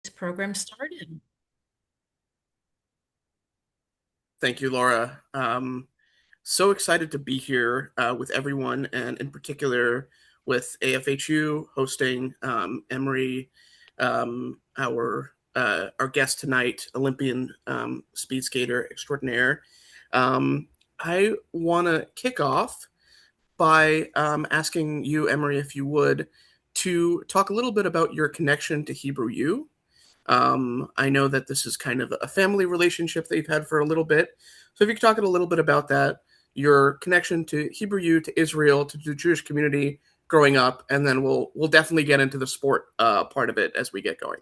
This program started. Thank you, Laura. So excited to be here with everyone, and in particular with AFHU hosting Emery, our guest tonight, Olympian speed skater extraordinaire. Um, I want to kick off by asking you, Emery, if you would, to talk a little bit about your connection to Hebrew U. I know that this is kind of a family relationship that you've had for a little bit. So if you could talk a little bit about that, your connection to Hebrew U, to Israel, to the Jewish community growing up, and then we'll definitely get into the sport part of it as we get going.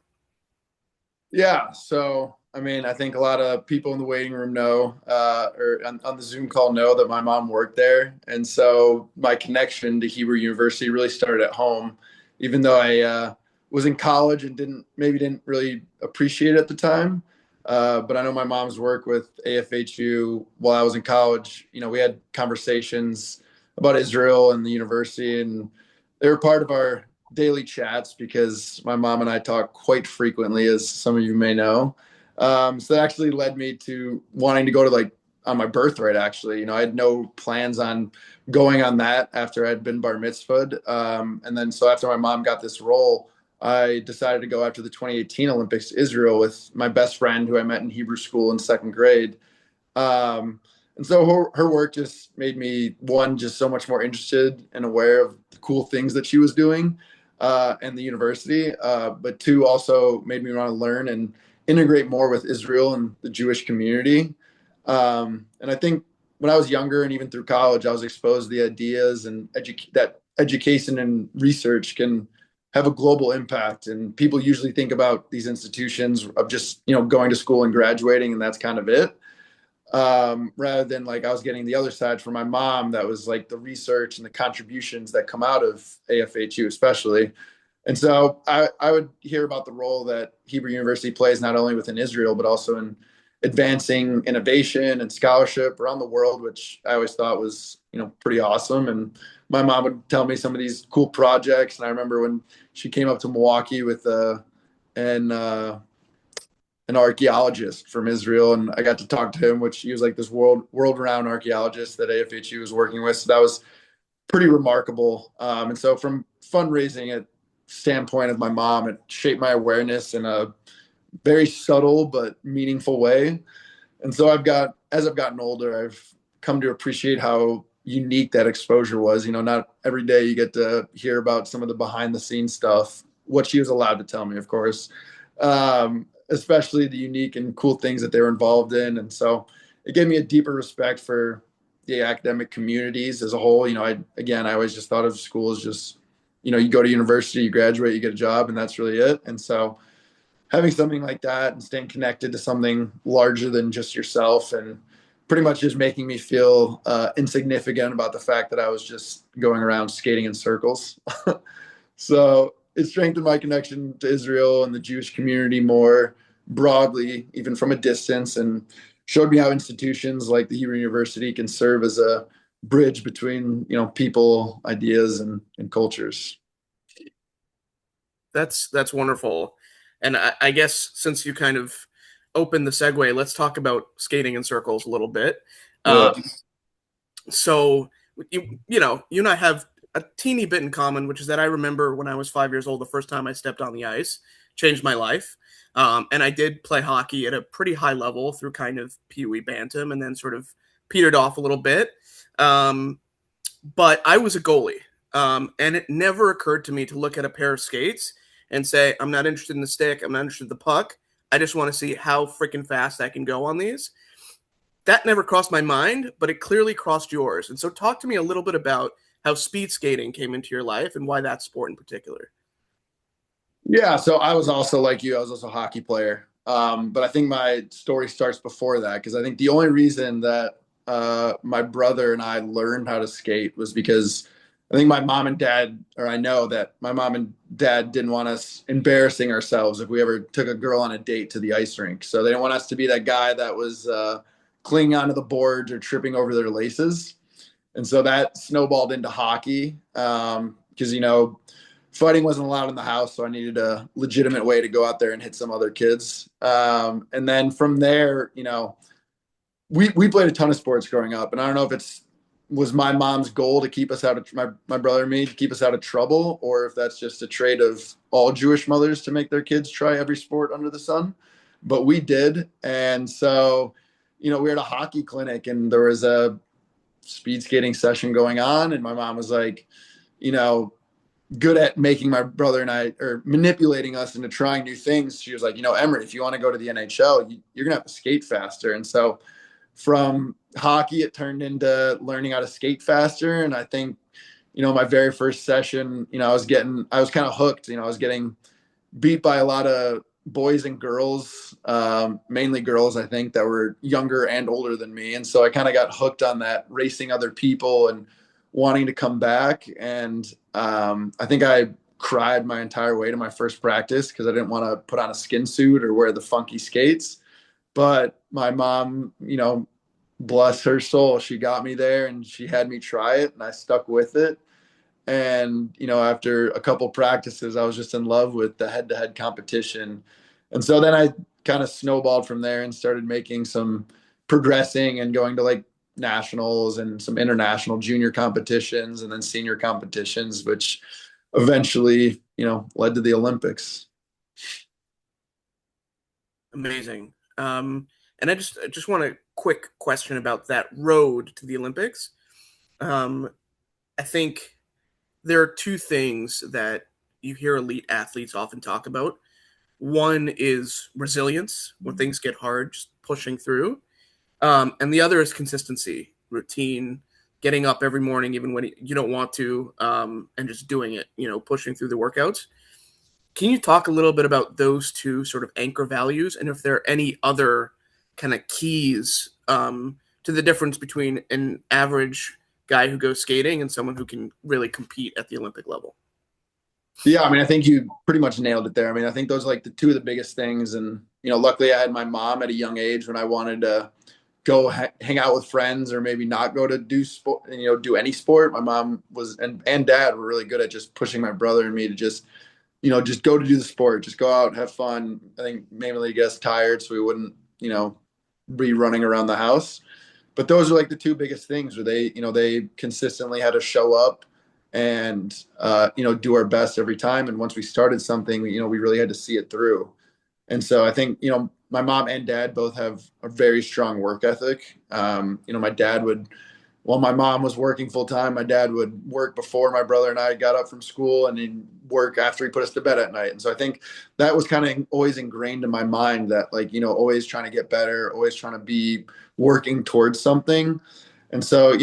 Yeah, so I mean, I think a lot of people in the waiting room know, or on the Zoom call know that my mom worked there, and so my connection to Hebrew University really started at home, even though I was in college and didn't really appreciate it at the time. But I know my mom's work with AFHU while I was in college. You know, we had conversations about Israel and the university, and they were part of our daily chats because my mom and I talk quite frequently, as some of you may know. So that actually led me to wanting to go to like on my birthright. Actually, you know, I had no plans on going on that after I'd been bar mitzvahed, and then so after my mom got this role, I decided to go after the 2018 Olympics to Israel with my best friend who I met in Hebrew school in second grade. And so her work just made me one just so much more interested and aware of the cool things that she was doing and the university, but two also made me want to learn and integrate more with Israel and the Jewish community. And I think when I was younger and even through college, I was exposed to the ideas and that education and research can have a global impact. And people usually think about these institutions of just going to school and graduating, and that's kind of it, rather than like I was getting the other side from my mom that was like the research and the contributions that come out of AFHU, especially. And so I would hear about the role that Hebrew University plays not only within Israel, but also in advancing innovation and scholarship around the world, which I always thought was, pretty awesome. And my mom would tell me some of these cool projects. And I remember when she came up to Milwaukee with and an archaeologist from Israel, and I got to talk to him, which he was like this world renowned archaeologist that AFHU was working with. So that was pretty remarkable. And so from fundraising at standpoint of my mom, it shaped my awareness in a very subtle but meaningful way. And so as I've gotten older, I've come to appreciate how unique that exposure was. Not every day you get to hear about some of the behind the scenes stuff, what she was allowed to tell me, of course, especially the unique and cool things that they were involved in. And so it gave me a deeper respect for the academic communities as a whole. I always just thought of school as just, you go to university, you graduate, you get a job, and that's really it. And so having something like that and staying connected to something larger than just yourself and pretty much just making me feel insignificant about the fact that I was just going around skating in circles. So it strengthened my connection to Israel and the Jewish community more broadly, even from a distance, and showed me how institutions like the Hebrew University can serve as a bridge between people, ideas, and cultures. That's wonderful, and I guess since you kind of opened the segue, let's talk about skating in circles a little bit. Yeah. Um, so you and I have a teeny bit in common, which is that I remember when I was 5 years old, the first time I stepped on the ice, changed my life. And I did play hockey at a pretty high level through kind of Pee Wee Bantam, and then sort of petered off a little bit. Um, but I was a goalie, and it never occurred to me to look at a pair of skates and say, "I'm not interested in the stick. I'm not interested in the puck. I just want to see how freaking fast I can go on these." That never crossed my mind, but it clearly crossed yours. And so, talk to me a little bit about how speed skating came into your life and why that sport in particular. Yeah, so I was also like you, I was also a hockey player. But I think my story starts before that because I think the only reason that my brother and I learned how to skate was because I think my mom and dad, or I know that my mom and dad didn't want us embarrassing ourselves if we ever took a girl on a date to the ice rink. So they didn't want us to be that guy that was clinging onto the boards or tripping over their laces. And so that snowballed into hockey because, fighting wasn't allowed in the house, so I needed a legitimate way to go out there and hit some other kids. And then from there, we played a ton of sports growing up, and I don't know if it's was my mom's goal to keep us out of my brother and me to keep us out of trouble, or if that's just a trait of all Jewish mothers to make their kids try every sport under the sun. But we did, and so we were at a hockey clinic, and there was a speed skating session going on, and my mom was like, you know, good at making my brother and I, or manipulating us into trying new things. She was like, Emery, if you want to go to the NHL, you're gonna have to skate faster. And so from hockey, it turned into learning how to skate faster. And I think, my very first session, I was kind of hooked. I was getting beat by a lot of boys and girls, mainly girls, I think, that were younger and older than me. And so I kind of got hooked on that, racing other people and wanting to come back. And I think I cried my entire way to my first practice because I didn't want to put on a skin suit or wear the funky skates. But my mom, bless her soul, she got me there and she had me try it, and I stuck with it. And after a couple practices, I was just in love with the head-to-head competition. And so then I kind of snowballed from there and started making some progressing and going to like nationals and some international junior competitions and then senior competitions, which eventually led to the Olympics. Amazing. And I just want a quick question about that road to the Olympics. Um, I think there are two things that you hear elite athletes often talk about. One is resilience when things get hard, just pushing through. And the other is consistency, routine, getting up every morning, even when you don't want to, and just doing it, pushing through the workouts. Can you talk a little bit about those two sort of anchor values and if there are any other kind of keys to the difference between an average guy who goes skating and someone who can really compete at the Olympic level? Yeah, I mean, I think you pretty much nailed it there. I mean, I think those are like the two of the biggest things. And, luckily I had my mom at a young age when I wanted to go hang out with friends or maybe not go to do sport, do any sport. My mom was, and dad were really good at just pushing my brother and me to just go to do the sport, just go out, have fun. I think mainly get us tired so we wouldn't, be running around the house. But those are like the two biggest things where they consistently had to show up and do our best every time. And once we started something, we really had to see it through. And so I think my mom and dad both have a very strong work ethic. My dad would, while my mom was working full time, my dad would work before my brother and I got up from school, and he'd work after he put us to bed at night. And so I think that was kind of always ingrained in my mind that always trying to get better, always trying to be working towards something. And so,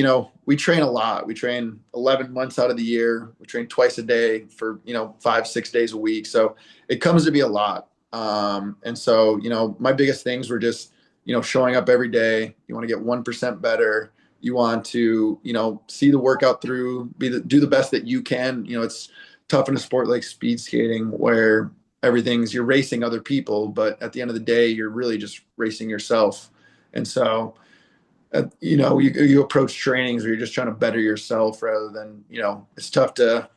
we train a lot. We train 11 months out of the year. We train twice a day for, 5, 6 days a week. So it comes to be a lot. And so, my biggest things were just, showing up every day. You want to get 1% better. You want to, see the workout through, do the best that you can. It's tough in a sport like speed skating where you're racing other people, but at the end of the day, you're really just racing yourself. And so, you approach trainings where you're just trying to better yourself rather than, it's tough to,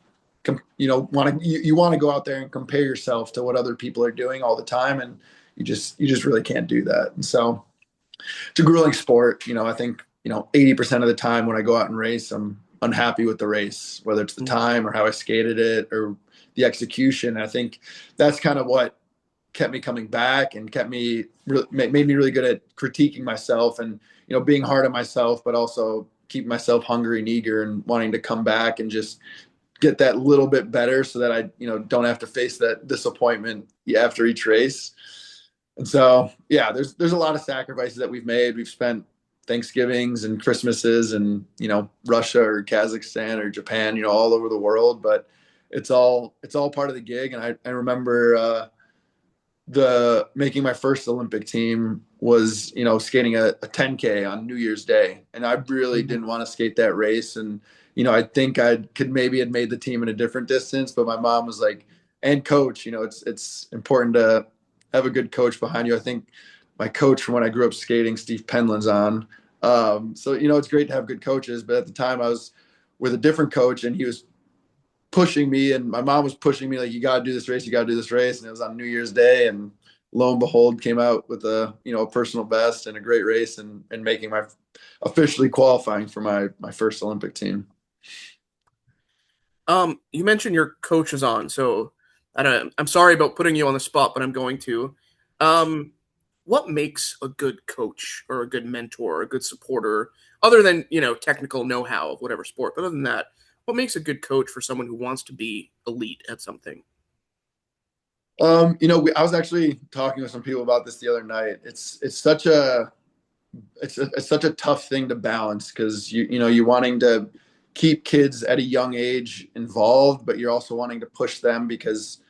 you want to go out there and compare yourself to what other people are doing all the time. And you just really can't do that. And so it's a grueling sport. I think, 80% of the time when I go out and race, I'm unhappy with the race, whether it's the time or how I skated it or the execution. And I think that's kind of what kept me coming back and made me really good at critiquing myself and, being hard on myself, but also keeping myself hungry and eager and wanting to come back and just get that little bit better so that I, don't have to face that disappointment after each race. And so, yeah, there's a lot of sacrifices that we've made. We've spent Thanksgivings and Christmases and, Russia or Kazakhstan or Japan, all over the world, but it's all part of the gig. And I remember, the making my first Olympic team was, skating a 10K on New Year's Day. And I really didn't want to skate that race. And, I think I could maybe had made the team in a different distance, but my mom was like, and coach, it's important to have a good coach behind you. I think my coach from when I grew up skating, Steve Penland's on. So, it's great to have good coaches, but at the time I was with a different coach and he was pushing me, and my mom was pushing me like, you got to do this race, you got to do this race. And it was on New Year's Day, and lo and behold, came out with a personal best and a great race, and making my officially qualifying for my first Olympic team. You mentioned your coach is on, so I'm sorry about putting you on the spot, but I'm going to. Um, what makes a good coach or a good mentor or a good supporter, other than technical know-how of whatever sport, but other than that, what makes a good coach for someone who wants to be elite at something? I was actually talking with some people about this the other night. It's such a tough thing to balance because you're wanting to keep kids at a young age involved, but you're also wanting to push them because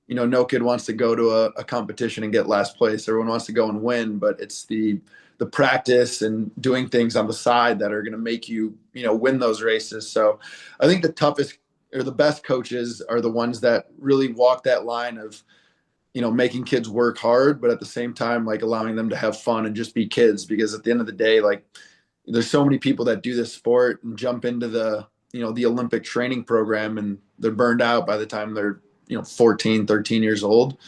no kid wants to go to a competition and get last place. Everyone wants to go and win, but it's the practice and doing things on the side that are going to make you win those races. So I think the toughest or the best coaches are the ones that really walk that line of making kids work hard, but at the same time, like allowing them to have fun and just be kids. Because at the end of the day, like there's so many people that do this sport and jump into the Olympic training program, and they're burned out by the time they're 14, 13 years old.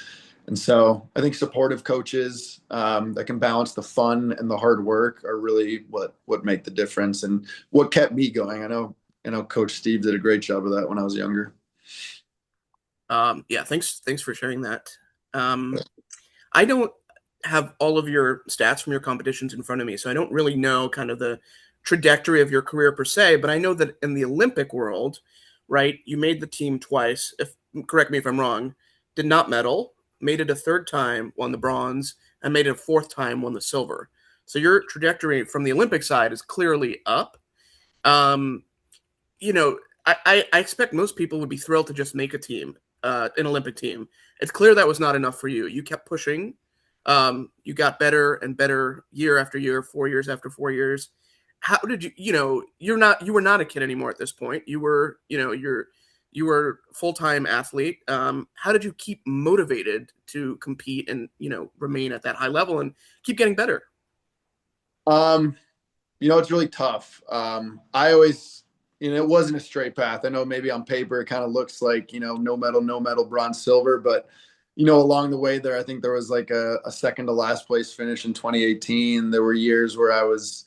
And so I think supportive coaches that can balance the fun and the hard work are really what make the difference and what kept me going. I know Coach Steve did a great job of that when I was younger. Yeah, thanks for sharing that. Um, I don't have all of your stats from your competitions in front of me, so I don't really know kind of the trajectory of your career per se. But I know that in the Olympic world, right, you made the team twice. If correct me if I'm wrong, did not medal, made it a third time, won the bronze, and made it a fourth time, won the silver. So your trajectory from the Olympic side is clearly up. Um, I expect most people would be thrilled to just make a team, an Olympic team. It's clear that was not enough for you. You kept pushing. You got better and better year after year, 4 years after 4 years. How did you were not a kid anymore at this point. You were a full-time athlete. How did you keep motivated to compete and, remain at that high level and keep getting better? Um, it's really tough. I always, it wasn't a straight path. I know maybe on paper it kind of looks like, no medal, bronze, silver, but along the way there, I think there was like a second to last place finish in 2018. There were years where I was,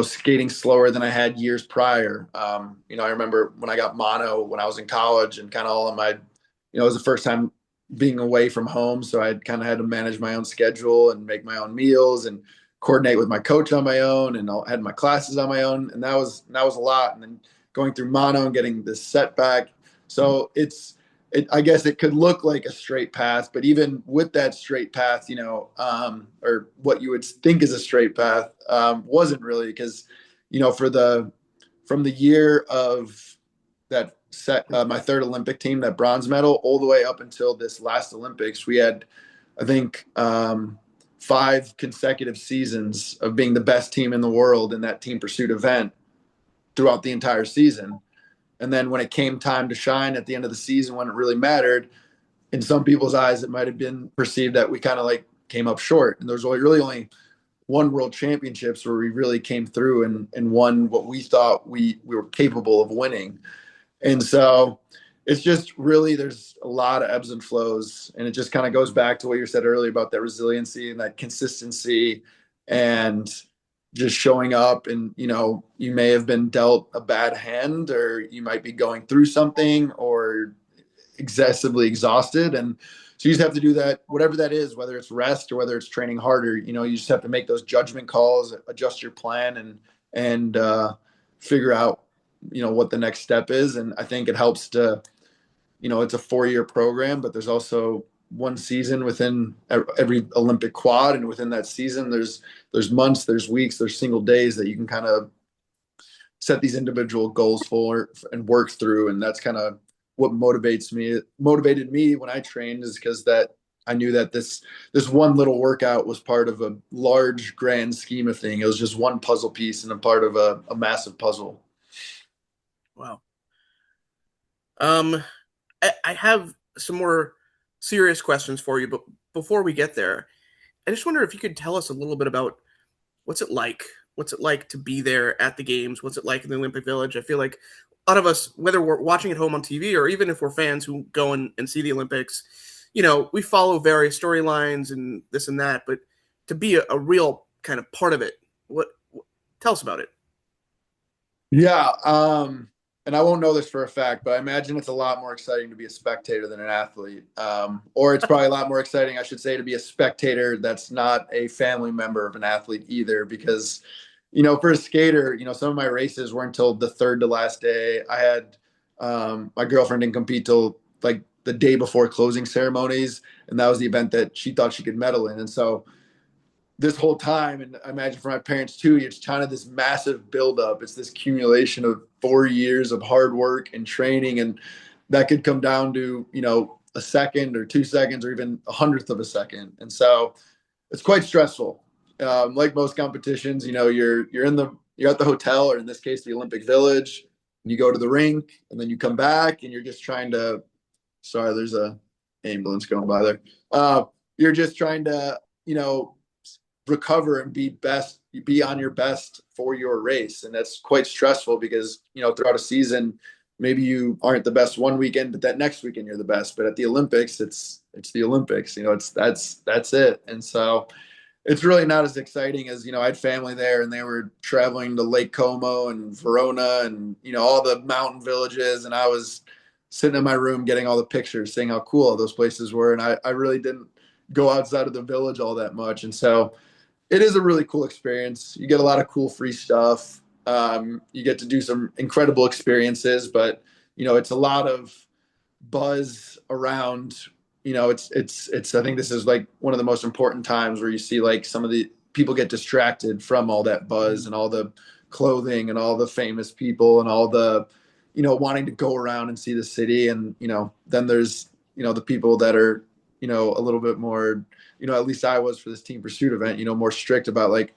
skating slower than I had years prior. I remember when I got mono when I was in college and kind of all of my, it was the first time being away from home. So I kind of had to manage my own schedule and make my own meals and coordinate with my coach on my own, and I had my classes on my own, and that was a lot. And then going through mono and getting this setback, so I guess it could look like a straight path, but even with that straight path, or what you would think is a straight path, wasn't really because, from the year of that set, my third Olympic team, that bronze medal, all the way up until this last Olympics, we had, I think, 5 consecutive seasons of being the best team in the world in that team pursuit event throughout the entire season. And then when it came time to shine at the end of the season, when it really mattered, in some people's eyes, it might have been perceived that we kind of like came up short. And there's really only one world championships where we really came through and won what we thought we were capable of winning. And so it's just really, there's a lot of ebbs and flows. And it just kind of goes back to what you said earlier about that resiliency and that consistency and just showing up. And, you may have been dealt a bad hand, or you might be going through something or excessively exhausted. And so you just have to do that, whatever that is, whether it's rest or whether it's training harder, you just have to make those judgment calls, adjust your plan and figure out, what the next step is. And I think it helps to, it's a 4-year program, but there's also one season within every Olympic quad. And within that season, there's months, there's weeks, there's single days that you can kind of set these individual goals for and work through. And that's kind of what motivated me when I trained, is because that I knew that this one little workout was part of a large grand scheme of thing. It was just one puzzle piece and a part of a massive puzzle. Wow. Um, I have some more serious questions for you, but before we get there, I just wonder if you could tell us a little bit about what's it like? What's it like to be there at the games? What's it like in the Olympic Village? I feel like a lot of us, whether we're watching at home on TV or even if we're fans who go and see the Olympics, we follow various storylines and this and that, but to be a real kind of part of it, what tell us about it. Yeah, and I won't know this for a fact, but I imagine it's a lot more exciting to be a spectator than an athlete. Or it's probably a lot more exciting, I should say, to be a spectator that's not a family member of an athlete either. Because, for a skater, some of my races weren't until the third to last day. I had my girlfriend didn't compete till like the day before closing ceremonies, and that was the event that she thought she could medal in. And so this whole time, and I imagine for my parents too, it's kind of this massive buildup. It's this accumulation of 4 years of hard work and training, and that could come down to a second or 2 seconds or even a hundredth of a second. And so it's quite stressful. Like most competitions, you're at the hotel, or in this case, the Olympic Village. And you go to the rink, and then you come back, and you're just trying to. Sorry, there's a ambulance going by there. You're just trying to recover and be on your best for your race. And that's quite stressful because, throughout a season, maybe you aren't the best one weekend, but that next weekend you're the best. But at the Olympics, it's the Olympics, that's it. And so it's really not as exciting as, I had family there and they were traveling to Lake Como and Verona and, all the mountain villages. And I was sitting in my room getting all the pictures, saying how cool all those places were. And I really didn't go outside of the village all that much. And so it is a really cool experience. You get a lot of cool free stuff. You get to do some incredible experiences, but it's a lot of buzz around. It's. I think this is like one of the most important times where you see like some of the people get distracted from all that buzz and all the clothing and all the famous people and all the, wanting to go around and see the city. And then there's the people that are a little bit more, at least I was for this team pursuit event, more strict about like,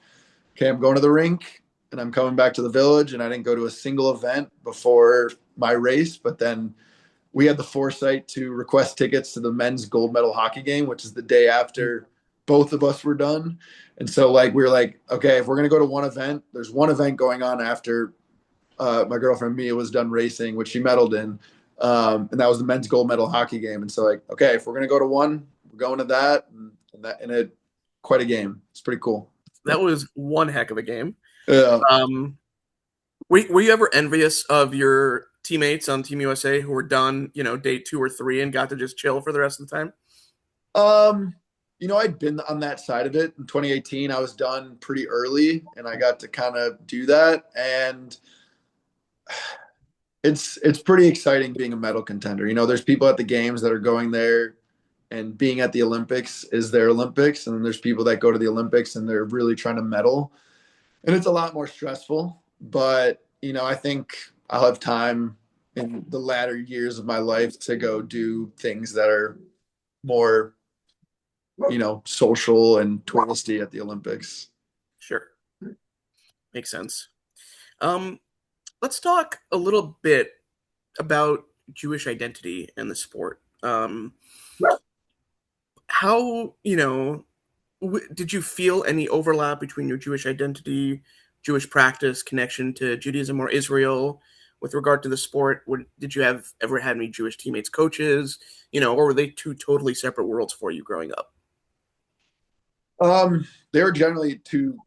okay, I'm going to the rink and I'm coming back to the village. And I didn't go to a single event before my race, but then we had the foresight to request tickets to the men's gold medal hockey game, which is the day after both of us were done. And so like, we were like, okay, if we're going to go to one event, there's one event going on after my girlfriend Mia was done racing, which she medaled in. And that was the men's gold medal hockey game. And so like, okay, if we're going to go to one, we're going to that. And it quite a game. It's pretty cool. That was one heck of a game. Yeah. Um, were you ever envious of your teammates on Team USA who were done, day 2 or 3 and got to just chill for the rest of the time? I'd been on that side of it in 2018. I was done pretty early and I got to kind of do that. And it's pretty exciting being a medal contender. There's people at the games that are going there and being at the Olympics is their Olympics. And then there's people that go to the Olympics and they're really trying to medal. And it's a lot more stressful. But, I think I'll have time in the latter years of my life to go do things that are more, social and touristy at the Olympics. Sure. Makes sense. Um, let's talk a little bit about Jewish identity and the sport. How, did you feel any overlap between your Jewish identity, Jewish practice, connection to Judaism or Israel with regard to the sport? Did you ever had any Jewish teammates, coaches, or were they two totally separate worlds for you growing up? They were generally two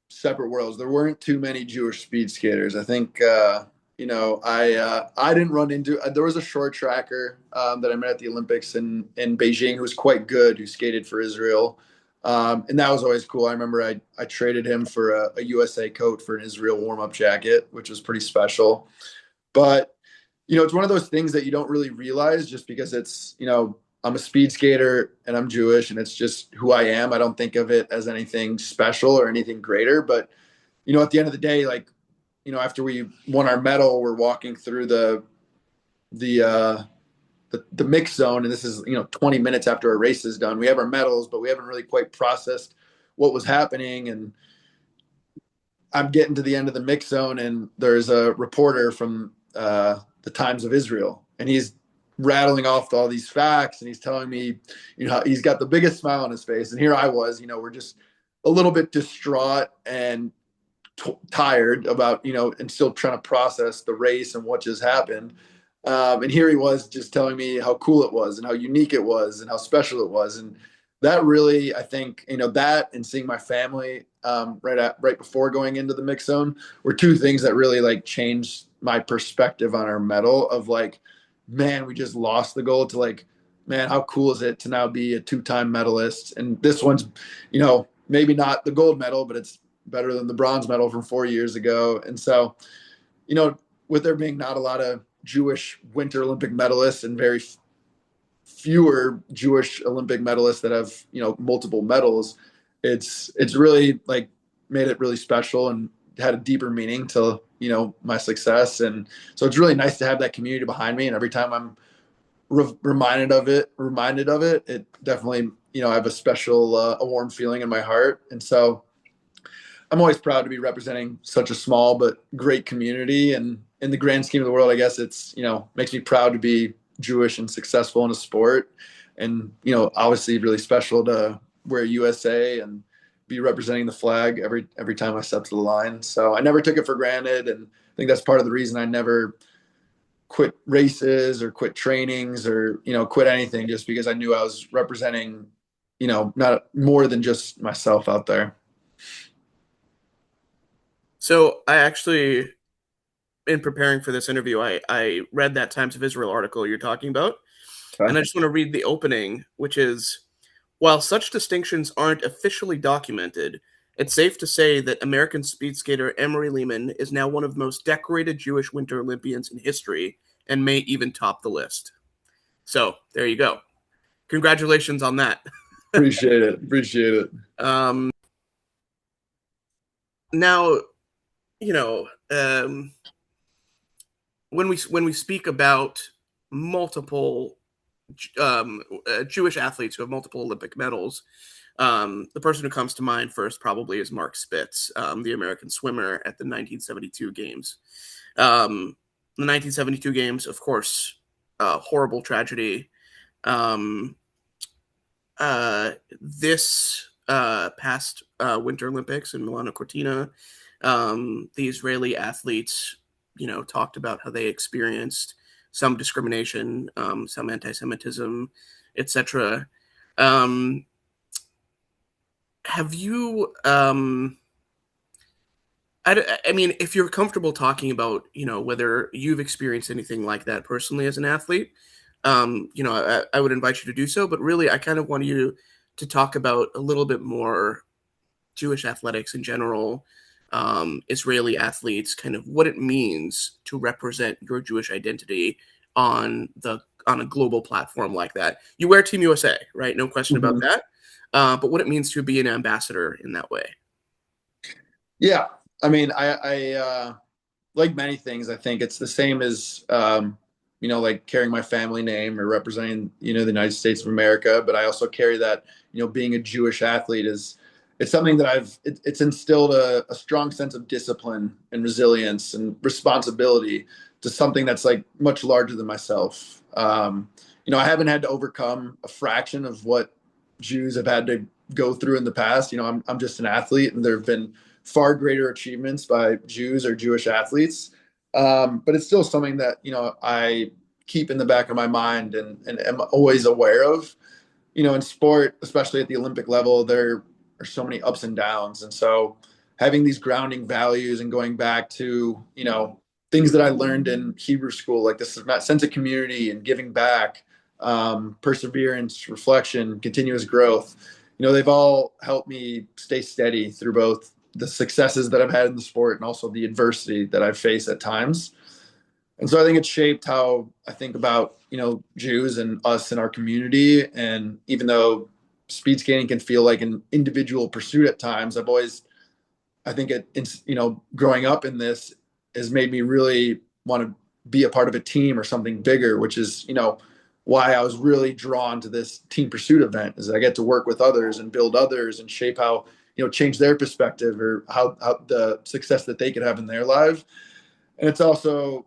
separate worlds. There weren't too many Jewish speed skaters. I think, I didn't run into. There was a short tracker that I met at the Olympics in Beijing who was quite good, who skated for Israel, and that was always cool. I remember I traded him for a USA coat for an Israel warm up jacket, which was pretty special. But it's one of those things that you don't really realize just because it's I'm a speed skater and I'm Jewish and it's just who I am. I don't think of it as anything special or anything greater. But, at the end of the day, like, after we won our medal, we're walking through the mix zone. And this is, 20 minutes after our race is done. We have our medals, but we haven't really quite processed what was happening. And I'm getting to the end of the mix zone and there's a reporter from the Times of Israel and he's rattling off all these facts and he's telling me, he's got the biggest smile on his face. And here I was, we're just a little bit distraught and tired about, and still trying to process the race and what just happened. And here he was just telling me how cool it was and how unique it was and how special it was. And that really, I think, that and seeing my family right before going into the mix zone were two things that really like changed my perspective on our medal of like, man, we just lost the gold to like, man, how cool is it to now be a two-time medalist? And this one's, maybe not the gold medal, but it's better than the bronze medal from 4 years ago. And so, with there being not a lot of Jewish Winter Olympic medalists and very fewer Jewish Olympic medalists that have, multiple medals, it's really like made it really special and had a deeper meaning to, my success. And so it's really nice to have that community behind me. And every time I'm reminded of it, it definitely, I have a special, a warm feeling in my heart. And so I'm always proud to be representing such a small but great community. And in the grand scheme of the world, I guess it's, makes me proud to be Jewish and successful in a sport. And, obviously really special to wear USA and be representing the flag every time I step to the line. So I never took it for granted. And I think that's part of the reason I never quit races or quit trainings or, quit anything, just because I knew I was representing, not more than just myself out there. So I actually, in preparing for this interview, I read that Times of Israel article you're talking about, and I just want to read the opening, which is, while such distinctions aren't officially documented, it's safe to say that American speed skater Emery Lehman is now one of the most decorated Jewish Winter Olympians in history and may even top the list. So there you go. Congratulations on that. Appreciate it. Appreciate it. Um, now, you know, when we speak about multiple Jewish athletes who have multiple Olympic medals, the person who comes to mind first probably is Mark Spitz, the American swimmer at the 1972 games. The 1972 games, of course, horrible tragedy. Um, this past Winter Olympics in Milano Cortina, the Israeli athletes, talked about how they experienced some discrimination, some anti-Semitism, etc. Um, have you? I mean, if you're comfortable talking about, whether you've experienced anything like that personally as an athlete, I would invite you to do so. But really, I kind of want you to talk about a little bit more Jewish athletics in general, Israeli athletes, kind of what it means to represent your Jewish identity on a global platform like that. You wear Team USA, right? No question about Mm-hmm. that. But what it means to be an ambassador in that way. Yeah. I mean, I like many things, I think it's the same as, like carrying my family name or representing, the United States of America. But I also carry that, being a Jewish athlete it's something that it's instilled a strong sense of discipline and resilience and responsibility to something that's like much larger than myself. I haven't had to overcome a fraction of what Jews have had to go through in the past. I'm just an athlete, and there have been far greater achievements by Jews or Jewish athletes. But it's still something that, I keep in the back of my mind and am always aware of. In sport, especially at the Olympic level, there are so many ups and downs. And so having these grounding values and going back to, things that I learned in Hebrew school, like this sense of community and giving back, perseverance, reflection, continuous growth, they've all helped me stay steady through both the successes that I've had in the sport and also the adversity that I've faced at times. And so I think it's shaped how I think about, Jews and us in our community. And even though speed skating can feel like an individual pursuit at times, I think growing up in this has made me really want to be a part of a team or something bigger, which is, why I was really drawn to this team pursuit event is I get to work with others and build others and shape how, change their perspective or how the success that they could have in their life. And it's also,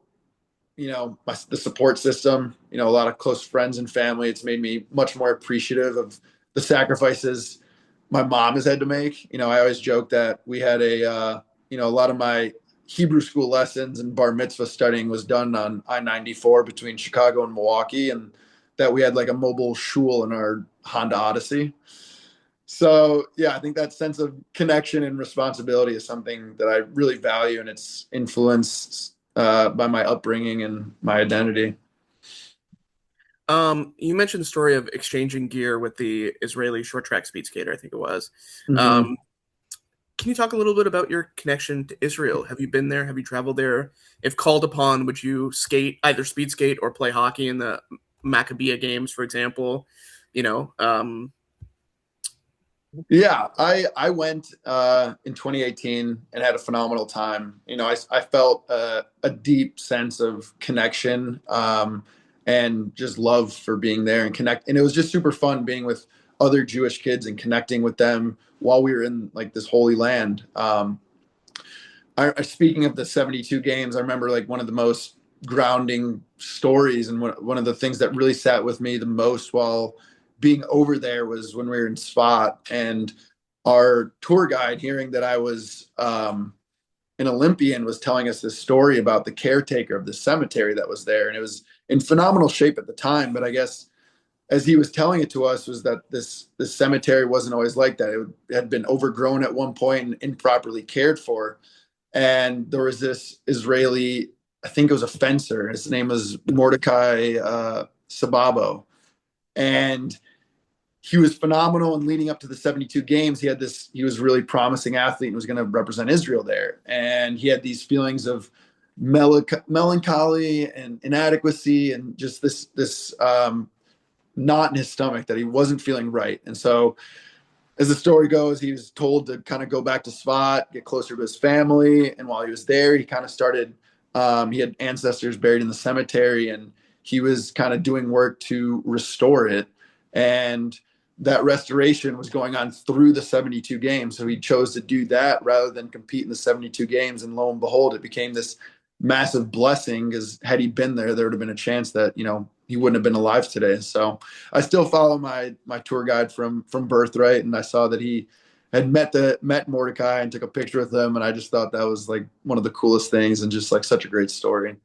the support system, a lot of close friends and family. It's made me much more appreciative of the sacrifices my mom has had to make. I always joke that we had a lot of my Hebrew school lessons and bar mitzvah studying was done on I-94 between Chicago and Milwaukee, and that we had like a mobile shul in our Honda Odyssey. So yeah, I think that sense of connection and responsibility is something that I really value, and it's influenced by my upbringing and my identity. You mentioned the story of exchanging gear with the Israeli short track speed skater, I think it was. Mm-hmm. Um, can you talk a little bit about your connection to Israel? Have you been there? Have you traveled there? If called upon, would you skate, either speed skate or play hockey in the Maccabea games, for example? You know, Yeah, I went in 2018 and had a phenomenal time. I felt a deep sense of connection and just love for being there and connect. And it was just super fun being with other Jewish kids and connecting with them while we were in like this holy land. Speaking of the 72 games, I remember like one of the most grounding stories and one of the things that really sat with me the most while being over there was when we were in Spot, and our tour guide, hearing that I was an Olympian, was telling us this story about the caretaker of the cemetery that was there. And it was in phenomenal shape at the time, but I guess as he was telling it to us was that this cemetery wasn't always like that. It had been overgrown at one point and improperly cared for. And there was this Israeli, I think it was a fencer. His name was Mordecai Sababo, and he was phenomenal. And leading up to the 72 games, he was really promising athlete and was going to represent Israel there. And he had these feelings of melancholy and inadequacy and just this knot in his stomach that he wasn't feeling right. And so as the story goes, he was told to kind of go back to Spot, get closer to his family. And while he was there, he kind of started, he had ancestors buried in the cemetery, and he was kind of doing work to restore it. And that restoration was going on through the 72 games. So he chose to do that rather than compete in the 72 games. And lo and behold, it became this massive blessing, because had he been there, there would have been a chance that, he wouldn't have been alive today. So I still follow my tour guide from Birthright, and I saw that he had met Mordecai and took a picture with him, and I just thought that was like one of the coolest things and just like such a great story.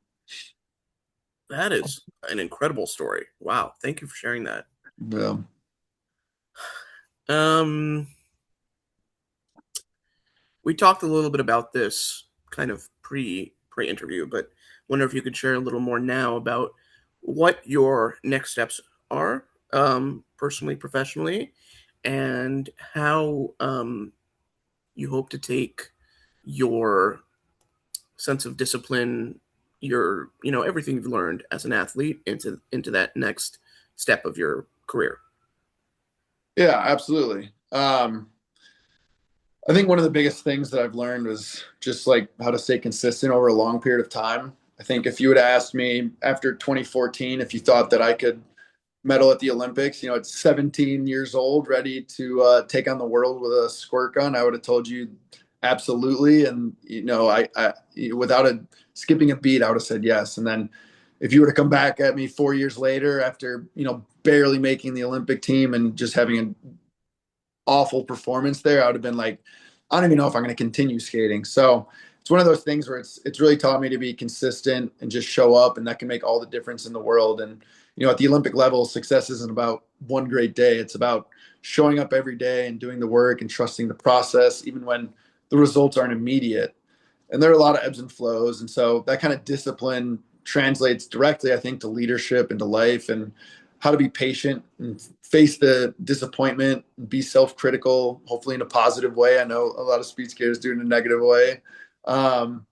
that is an incredible story. Wow, thank you for sharing that. Yeah. Um, we talked a little bit about this kind of pre interview, but wonder if you could share a little more now about what your next steps are, personally, professionally, and how you hope to take your sense of discipline, your everything you've learned as an athlete into that next step of your career. Yeah, absolutely. I think one of the biggest things that I've learned was just like how to stay consistent over a long period of time. I think if you would ask me after 2014 if you thought that I could medal at the Olympics, at 17 years old, ready to take on the world with a squirt gun, I would have told you absolutely. And I without skipping a beat, I would have said yes. And then if you were to come back at me 4 years later after barely making the Olympic team and just having an awful performance there, I would have been like, I don't even know if I'm going to continue skating. So it's one of those things where it's really taught me to be consistent and just show up, and that can make all the difference in the world. And at the Olympic level, success isn't about one great day. It's about showing up every day and doing the work and trusting the process, even when the results aren't immediate. And there are a lot of ebbs and flows, and so that kind of discipline translates directly, I think, to leadership and to life, and how to be patient and face the disappointment and be self-critical, hopefully in a positive way. I know a lot of speed skaters do it in a negative way. Um,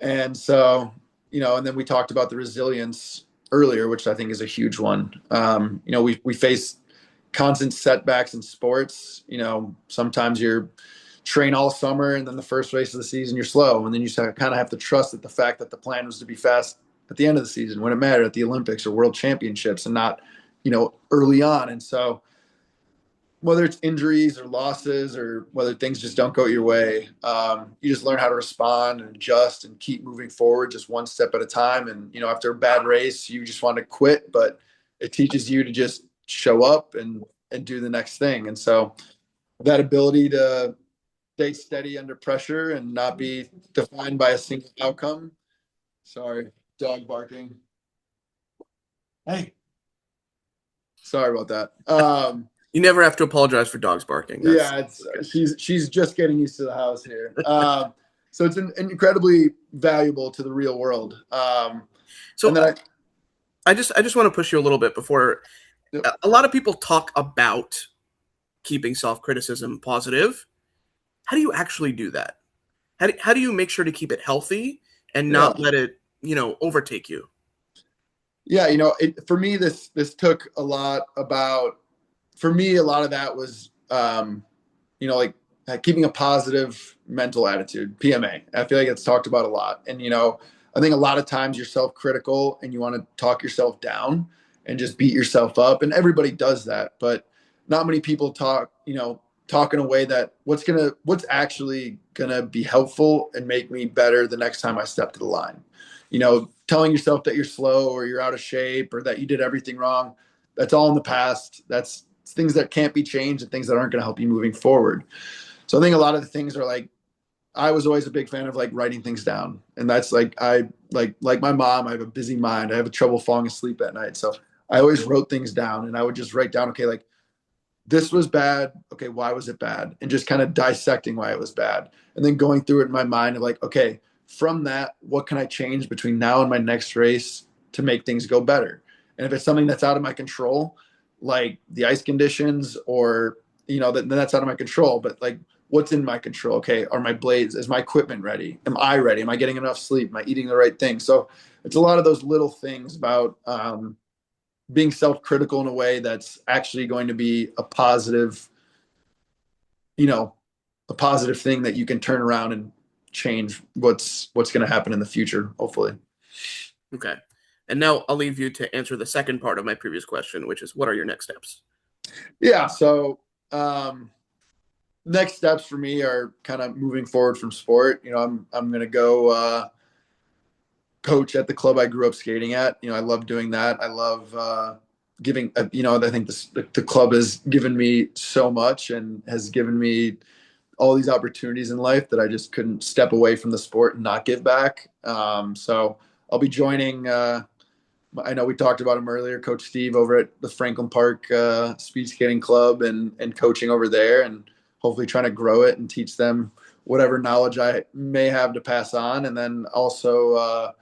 and so, and then we talked about the resilience earlier, which I think is a huge one. We face constant setbacks in sports. Sometimes you're train all summer, and then the first race of the season you're slow, and then you kind of have to trust that the fact that the plan was to be fast at the end of the season when it mattered at the Olympics or World Championships, and not early on. And so whether it's injuries or losses or whether things just don't go your way, you just learn how to respond and adjust and keep moving forward just one step at a time. And after a bad race, you just want to quit, but it teaches you to just show up and do the next thing. And so that ability to stay steady under pressure and not be defined by a single outcome. Sorry, dog barking. Hey, sorry about that. You never have to apologize for dogs barking. Yeah, That's it's good. she's just getting used to the house here. So it's incredibly valuable to the real world. And So then I just want to push you a little bit before yep, a lot of people talk about keeping self criticism positive. How do you actually do that? How do you make sure to keep it healthy and yeah, not let it, overtake you? yeah. For me, this took a lot about. For me, a lot of that was, like keeping a positive mental attitude. PMA. I feel like it's talked about a lot, and I think a lot of times you're self-critical and you want to talk yourself down and just beat yourself up, and everybody does that, but not many people talk in a way that what's actually gonna be helpful and make me better the next time I step to the line. Telling yourself that you're slow or you're out of shape or that you did everything wrong, that's all in the past. That's things that can't be changed and things that aren't going to help you moving forward. So I think a lot of the things are like, I was always a big fan of like writing things down. And that's like, I like my mom, I have a busy mind. I have trouble falling asleep at night. So I always wrote things down and I would just write down, okay, like this was bad. Okay, why was it bad? And just kind of dissecting why it was bad. And then going through it in my mind of like, okay, from that, what can I change between now and my next race to make things go better? And if it's something that's out of my control, like the ice conditions or, then that's out of my control. But like, what's in my control? Okay, are my blades, is my equipment ready? Am I ready? Am I getting enough sleep? Am I eating the right thing? So it's a lot of those little things about, being self-critical in a way that's actually going to be you know, a positive thing that you can turn around and change what's going to happen in the future, hopefully. Okay. And now I'll leave you to answer the second part of my previous question, which is what are your next steps? Yeah. So, next steps for me are kind of moving forward from sport. I'm going to go, coach at the club I grew up skating at. I love doing that. I love, giving, I think the club has given me so much and has given me all these opportunities in life that I just couldn't step away from the sport and not give back. So I'll be joining. I know we talked about him earlier, Coach Steve over at the Franklin Park Speed Skating Club, and coaching over there, and hopefully trying to grow it and teach them whatever knowledge I may have to pass on. And then also,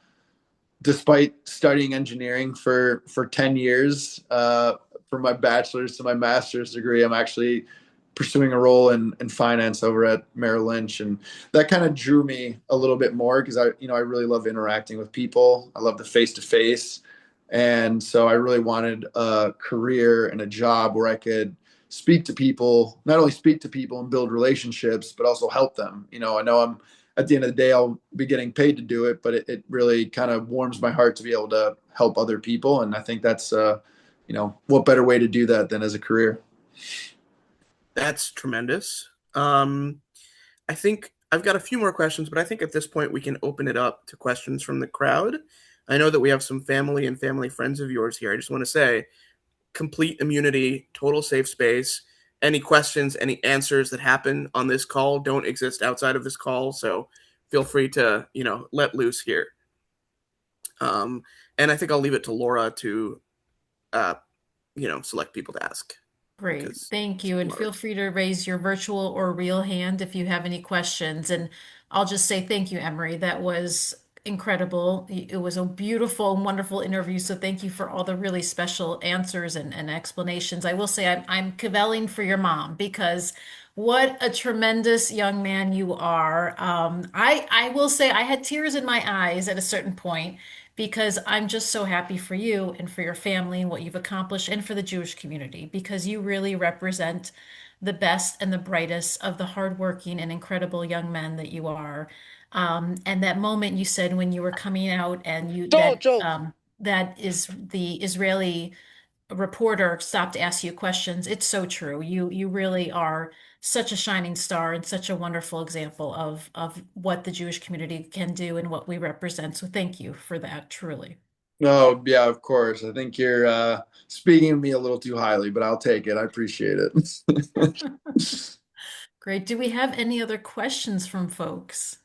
despite studying engineering for 10 years, from my bachelor's to my master's degree, I'm actually pursuing a role in finance over at Merrill Lynch, and that kind of drew me a little bit more because I really love interacting with people. I love the face to face, and so I really wanted a career and a job where I could speak to people, not only speak to people and build relationships, but also help them. I know I'm at the end of the day, I'll be getting paid to do it, but it really kind of warms my heart to be able to help other people. And I think that's, what better way to do that than as a career? That's tremendous. I think I've got a few more questions, but I think at this point we can open it up to questions from the crowd. I know that we have some family and family friends of yours here. I just want to say complete immunity, total safe space. Any questions, any answers that happen on this call don't exist outside of this call. So feel free to, let loose here. Um, and I think I'll leave it to Laura to, uh, select people to ask Great, because thank it's you. And feel moderate. free to raise your virtual or real hand if you have any questions. And I'll just say thank you, Emery. That was incredible. It was a beautiful and wonderful interview. So thank you for all the really special answers and explanations. I will say I'm cavelling for your mom because what a tremendous young man you are. I will say I had tears in my eyes at a certain point because I'm just so happy for you and for your family and what you've accomplished and for the Jewish community because you really represent the best and the brightest of the hardworking and incredible young men that you are. And that moment you said when you were coming out and you Joel, that Joel. that is the Israeli reporter stopped to ask you questions. It's so true. You really are such a shining star and such a wonderful example of what the Jewish community can do and what we represent. So thank you for that, truly. No, yeah, of course. I think you're speaking of me a little too highly, but I'll take it. I appreciate it. Great. Do we have any other questions from folks?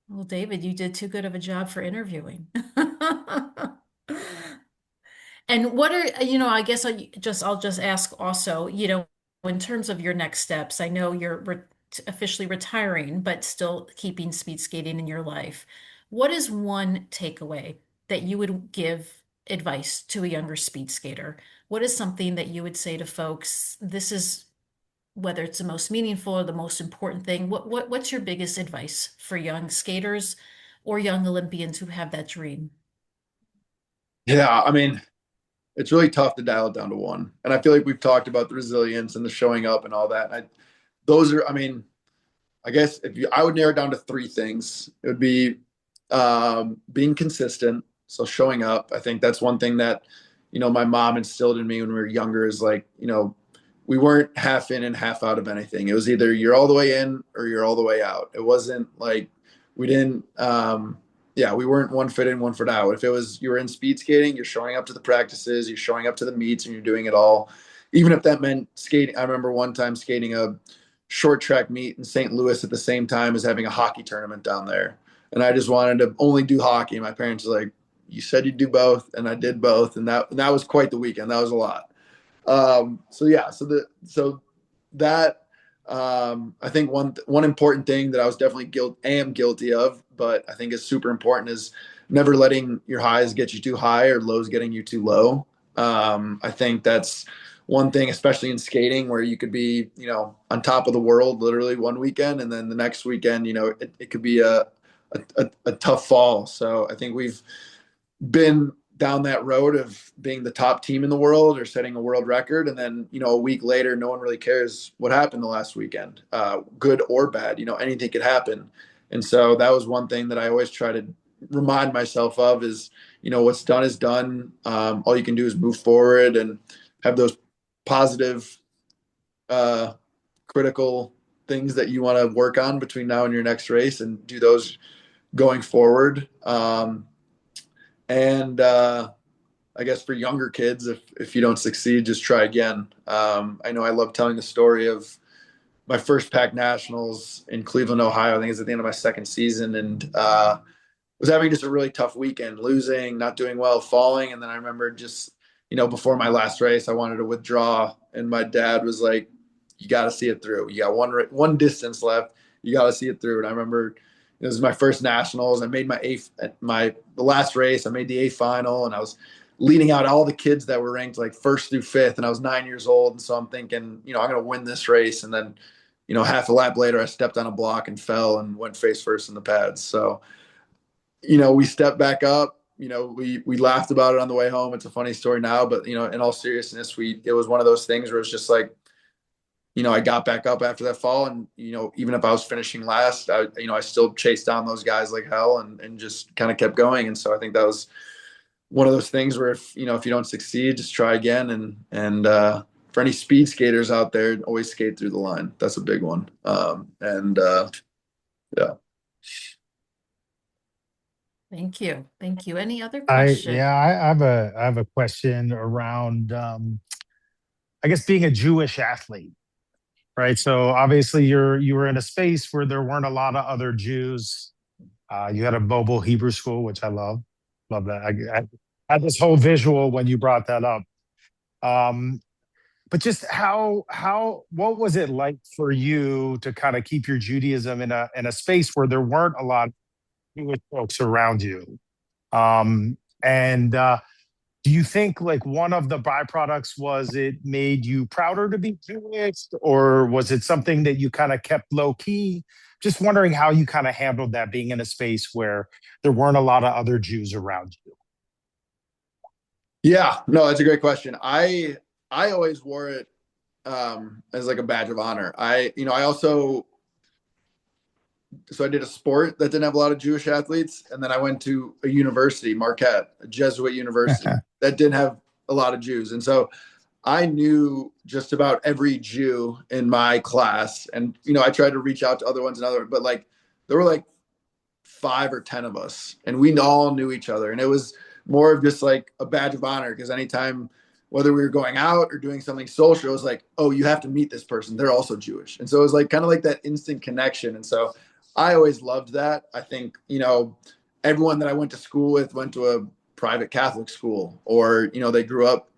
Well, David, you did too good of a job for interviewing. And what are, I guess I'll just ask also, in terms of your next steps, I know you're re officially retiring, but still keeping speed skating in your life. What is one takeaway that you would give advice to a younger speed skater? What is something that you would say to folks? This is whether it's the most meaningful or the most important thing. What's your biggest advice for young skaters or young Olympians who have that dream? Yeah, I mean, it's really tough to dial it down to one. And I feel like we've talked about the resilience and the showing up and all that. Those are, I mean, I guess I would narrow it down to three things. It would be being consistent, so showing up. I think that's one thing that my mom instilled in me when we were younger. Is like we weren't half in and half out of anything. It was either you're all the way in or you're all the way out. It wasn't like we didn't. Yeah, we weren't one foot in, one foot out. If it was you were in speed skating, you're showing up to the practices, you're showing up to the meets, and you're doing it all. Even if that meant skating. I remember one time skating a short track meet in St. Louis at the same time as having a hockey tournament down there. And I just wanted to only do hockey. My parents were like, "You said you'd do both," and I did both, and that was quite the weekend. That was a lot. So yeah, so that I think one important thing that I was definitely am guilty of, but I think is super important is never letting your highs get you too high or lows getting you too low. I think that's one thing, especially in skating, where you could be, on top of the world literally one weekend, and then the next weekend, it could be a tough fall. So I think we've been down that road of being the top team in the world or setting a world record, and then a week later, no one really cares what happened the last weekend, good or bad. Anything could happen, and so that was one thing that I always try to remind myself of is what's done is done. All you can do is move forward and have those positive, critical things that you want to work on between now and your next race, and do those going forward. And I guess for younger kids, if you don't succeed, just try again. I know I love telling the story of my first pack nationals in Cleveland, Ohio. I think it's at the end of my second season, and was having just a really tough weekend, losing, not doing well, falling. And then I remember just, before my last race, I wanted to withdraw. And my dad was like, "You got to see it through. You got one distance left. You got to see it through." And I remember it was my first nationals. I made the last race. I made the A final, and I was leading out all the kids that were ranked like first through fifth. And I was 9 years old. And so I'm thinking, I'm going to win this race. And then, half a lap later, I stepped on a block and fell and went face first in the pads. So, we stepped back up. We laughed about it on the way home. It's a funny story now, but in all seriousness, it was one of those things where it's just like, I got back up after that fall, and even if I was finishing last, I still chased down those guys like hell, and just kind of kept going. And so I think that was one of those things where if you don't succeed, just try again. And for any speed skaters out there, always skate through the line. That's a big one. And yeah. Thank you. Thank you. Any other I question? yeah, I have a question around I guess being a Jewish athlete, right? So obviously you were in a space where there weren't a lot of other Jews. You had a mobile Hebrew school, which I love that. I had this whole visual when you brought that up. Um, but just what was it like for you to kind of keep your Judaism in a space where there weren't a lot of Jewish folks around you? And do you think like one of the byproducts was it made you prouder to be Jewish, or was it something that you kind of kept low key? Just wondering how you kind of handled that being in a space where there weren't a lot of other Jews around you. Yeah, no, that's a great question. I always wore it as like a badge of honor. I also so I did a sport that didn't have a lot of Jewish athletes, and then I went to a university, Marquette, a Jesuit university that didn't have a lot of Jews, and so I knew just about every Jew in my class, and I tried to reach out to other ones and but like there were like 5 or 10 of us, and we all knew each other, and it was more of just like a badge of honor because anytime whether we were going out or doing something social, it was like, oh, you have to meet this person. They're also Jewish. And so it was like kind of like that instant connection. And so I always loved that. I think, everyone that I went to school with went to a private Catholic school, or, they grew up,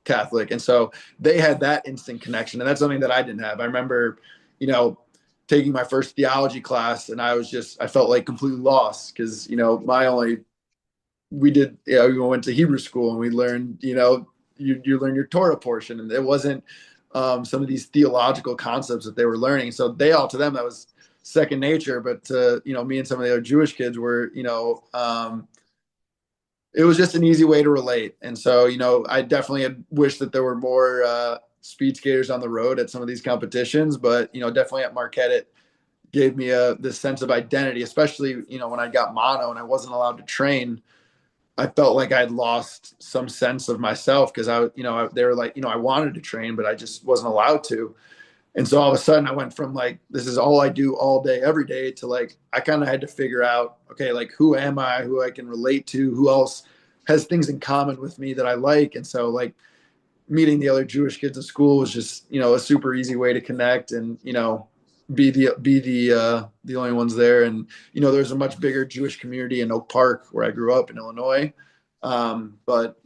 Catholic. And so they had that instant connection. And that's something that I didn't have. I remember, you know, taking my first theology class, and I felt like completely lost because, my only, we did, we went to Hebrew school and we learned, you learn your Torah portion, and it wasn't some of these theological concepts that they were learning. So to them, that was second nature. But me and some of the other Jewish kids were, it was just an easy way to relate. And so, I definitely had wished that there were more speed skaters on the road at some of these competitions, but, definitely at Marquette, it gave me this sense of identity, especially, when I got mono and I wasn't allowed to train. I felt like I'd lost some sense of myself because they were like, I wanted to train, but I just wasn't allowed to. And so all of a sudden I went from like, this is all I do all day, every day, to like, I kind of had to figure out, okay, like, who am I, who I can relate to, who else has things in common with me that I like. And so like meeting the other Jewish kids at school was just, a super easy way to connect and, be the only ones there. And, there's a much bigger Jewish community in Oak Park where I grew up in Illinois. But,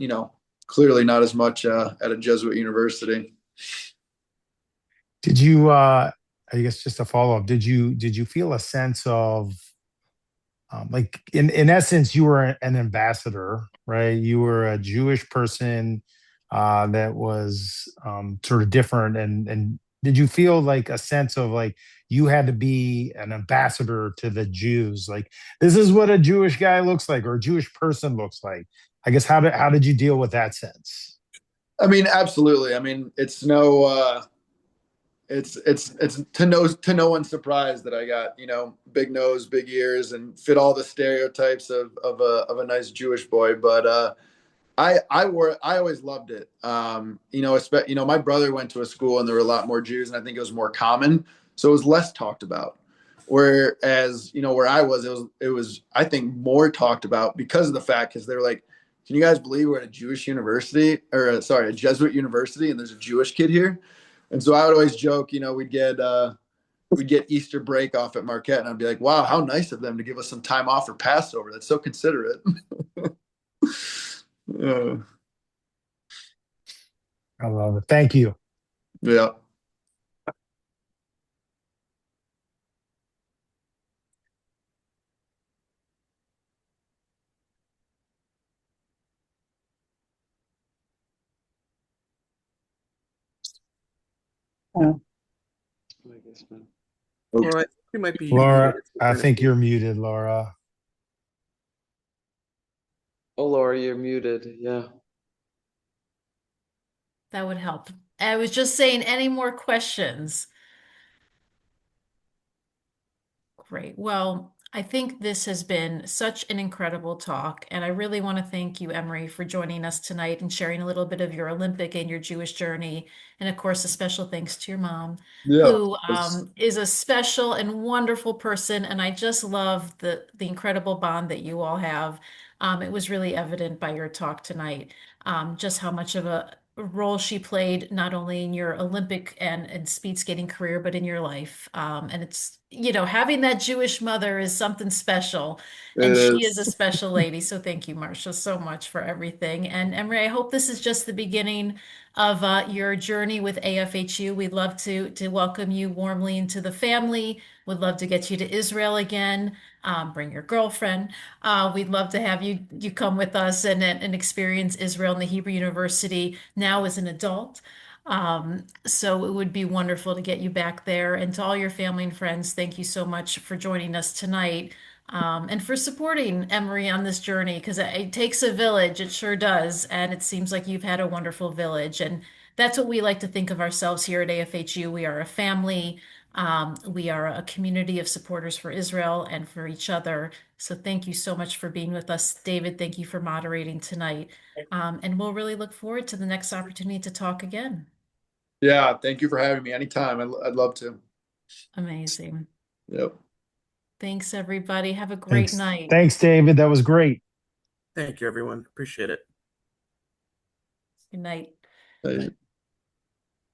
clearly not as much at a Jesuit university. Did you, I guess just a follow up, did you feel a sense of, like in essence, you were an ambassador, right? You were a Jewish person that was sort of different, and did you feel like a sense of like you had to be an ambassador to the Jews? Like this is what a Jewish guy looks like, or a Jewish person looks like. I guess how did you deal with that sense? I mean, absolutely. I mean, it's no, it's to no one's surprise that I got, big nose, big ears, and fit all the stereotypes of a nice Jewish boy. But I always loved it. My brother went to a school and there were a lot more Jews, and I think it was more common, so it was less talked about. Whereas, where I was, it was I think more talked about because of the fact, because they were like, can you guys believe we're at a Jewish university, or sorry, a Jesuit university, and there's a Jewish kid here? And so I would always joke, we'd get Easter break off at Marquette, and I'd be like, wow, how nice of them to give us some time off for Passover. That's so considerate. uh, I love it. Thank you. yeah. I guess, man. Laura, I think you might be muted. Laura, I think you're muted, Laura. Oh, Laura, you're muted. Yeah. That would help. I was just saying, any more questions? Great. Well, I think this has been such an incredible talk, and I really want to thank you, Emery, for joining us tonight and sharing a little bit of your Olympic and your Jewish journey. And of course, a special thanks to your mom, Yeah. who is a special and wonderful person. And I just love the incredible bond that you all have. It was really evident by your talk tonight, just how much of a role she played not only in your Olympic and speed skating career, but in your life. And it's, having that Jewish mother is something special. It And she is a is. special lady. So thank you, Marcia, so much for everything. And Emery, I hope this is just the beginning of your journey with AFHU. We'd love to welcome you warmly into the family. Would love to get you to Israel again. Bring your girlfriend. We'd love to have you come with us and experience Israel and the Hebrew University now as an adult. So it would be wonderful to get you back there. And to all your family and friends, thank you so much for joining us tonight, and for supporting Emery on this journey, because it takes a village. It sure does. And it seems like you've had a wonderful village. And that's what we like to think of ourselves here at AFHU. We are a family. We are a community of supporters for Israel and for each other. So thank you so much for being with us. David, thank you for moderating tonight. And we'll really look forward to the next opportunity to talk again. Yeah. Thank you for having me anytime. I'd love to. Amazing. Yep. Thanks, everybody. Have a great Thanks. night. Thanks, David. That was great. Thank you, everyone. Appreciate it. Good night. Hey.